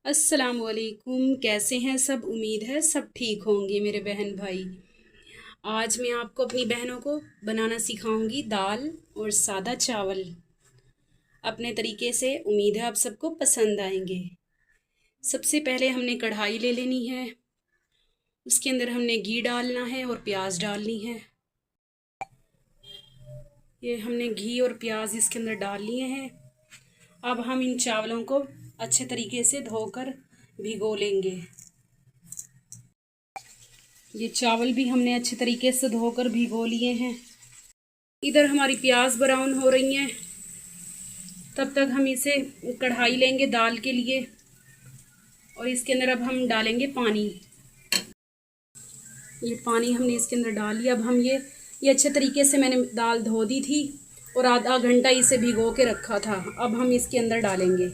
अस्सलामुअलैकुम। कैसे हैं सब? उम्मीद है सब ठीक होंगे मेरे बहन भाई। आज मैं आपको अपनी बहनों को बनाना सिखाऊंगी दाल और सादा चावल अपने तरीके से। उम्मीद है आप सबको पसंद आएंगे। सबसे पहले हमने कढ़ाई ले लेनी है। उसके अंदर हमने घी डालना है और प्याज डालनी है। ये हमने घी और प्याज इसके अंदर डाल लिए हैं। अब हम इन चावलों को अच्छे तरीके से धोकर भिगो लेंगे। ये चावल भी हमने अच्छे तरीके से धोकर भिगो लिए हैं। इधर हमारी प्याज ब्राउन हो रही हैं, तब तक हम इसे कढ़ाई लेंगे दाल के लिए और इसके अंदर अब हम डालेंगे पानी। ये पानी हमने इसके अंदर डाल लिया। अब हम ये अच्छे तरीके से मैंने दाल धो दी थी और आधा घंटा इसे भिगो के रखा था। अब हम इसके अंदर डालेंगे।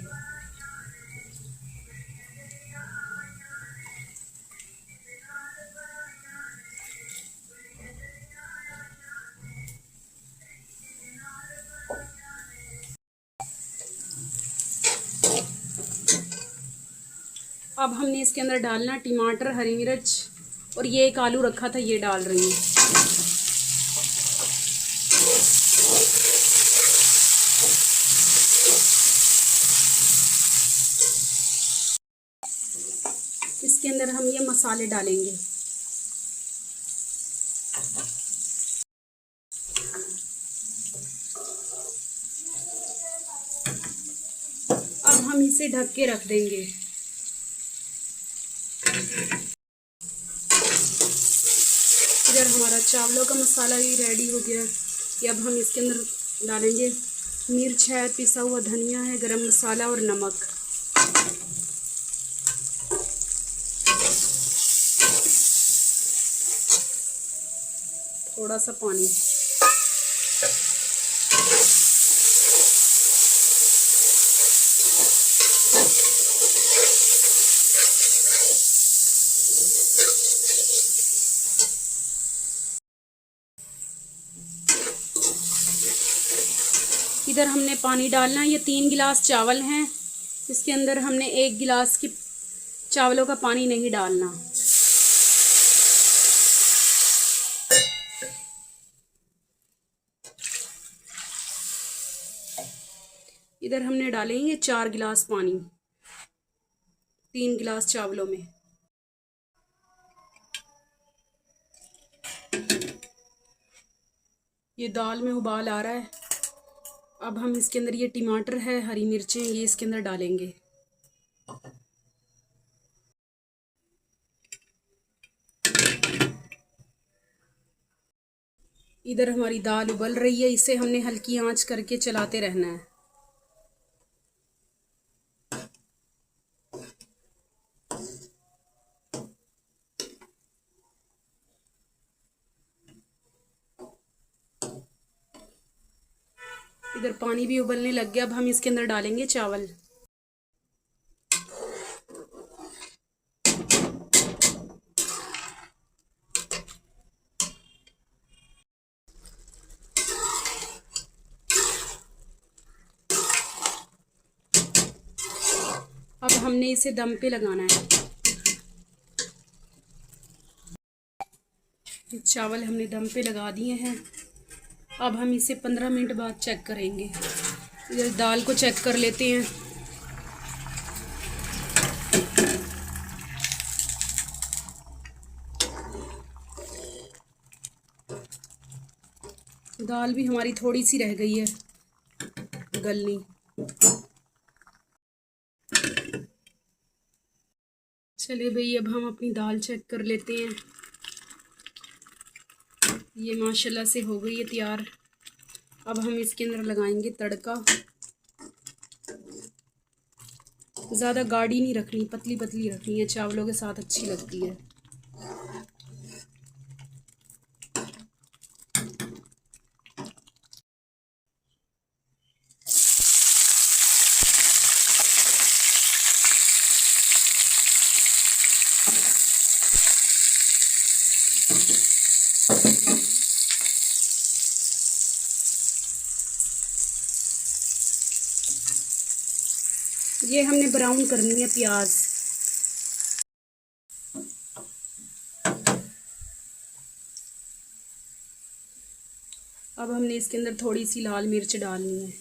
अब हमने इसके अंदर डालना टमाटर, हरी मिर्च और ये एक आलू रखा था, ये डाल रही हूँ। इसके अंदर हम ये मसाले डालेंगे। अब हम इसे ढक के रख देंगे। इधर हमारा चावलों का मसाला भी रेडी हो गया। ये अब हम इसके अंदर डालेंगे मिर्च है, पिसा हुआ धनिया है, गरम मसाला और नमक। थोड़ा सा पानी। इधर हमने पानी डालना। ये 3 गिलास चावल हैं, इसके अंदर हमने 1 गिलास की चावलों का पानी नहीं डालना। इधर हमने डाले ये 4 गिलास पानी 3 गिलास चावलों में। ये दाल में उबाल आ रहा है। अब हम इसके अंदर ये टमाटर है, हरी मिर्चें, ये इसके अंदर डालेंगे। इधर हमारी दाल उबल रही है, इसे हमने हल्की आंच करके चलाते रहना है। इधर पानी भी उबलने लग गया। अब हम इसके अंदर डालेंगे चावल। अब हमने इसे दम पे लगाना है। चावल हमने दम पे लगा दिए हैं। अब हम इसे 15 मिनट बाद चेक करेंगे। इधर दाल को चेक कर लेते हैं। दाल भी हमारी थोड़ी सी रह गई है गलनी। चलिए भाई, अब हम अपनी दाल चेक कर लेते हैं। ये माशाल्लाह से हो गई है तैयार। अब हम इसके अंदर लगाएंगे तड़का। ज़्यादा गाढ़ी नहीं रखनी, पतली पतली रखनी है, चावलों के साथ अच्छी लगती है। ये हमने ब्राउन करनी है प्याज। अब हमने इसके अंदर थोड़ी सी लाल मिर्च डालनी है।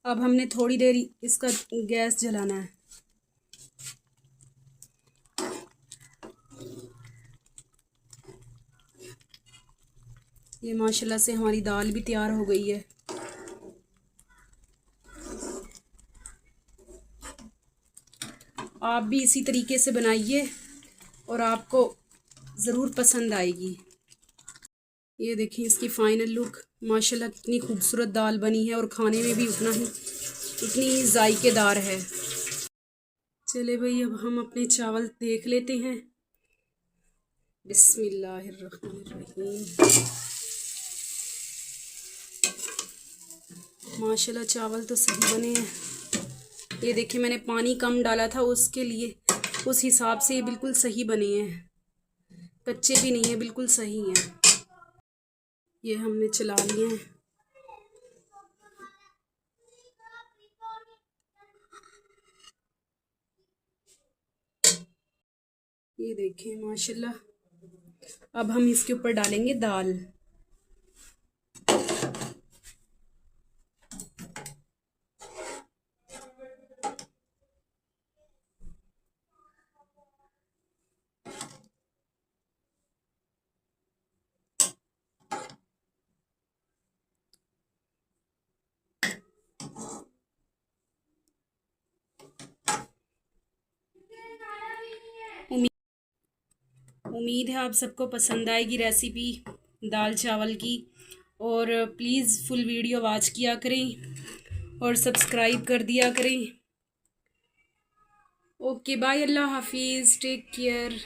अब हमने थोड़ी देर इसका गैस जलाना है। ये माशाल्लाह से हमारी दाल भी तैयार हो गई है। आप भी इसी तरीके से बनाइए और आपको ज़रूर पसंद आएगी। ये देखिए इसकी फ़ाइनल लुक, माशाल्लाह कितनी खूबसूरत दाल बनी है और खाने में भी उतनी ही जायकेदार है। चले भाई अब हम अपने चावल देख लेते हैं। बिस्मिल्लाहिर्रहमानिर्रहीम। माशाल्लाह चावल तो सही बने हैं। ये देखिए मैंने पानी कम डाला था, उसके लिए उस हिसाब से ये बिल्कुल सही बने हैं, कच्चे भी नहीं है, बिल्कुल सही हैं। ये हमने चला लिए हैं। ये देखें माशाल्लाह। अब हम इसके ऊपर डालेंगे दाल। उम्मीद है आप सबको पसंद आएगी रेसिपी दाल चावल की। और प्लीज़ फुल वीडियो वॉच किया करें और सब्सक्राइब कर दिया करें। ओके बाय, अल्लाह हाफिज़, टेक केयर।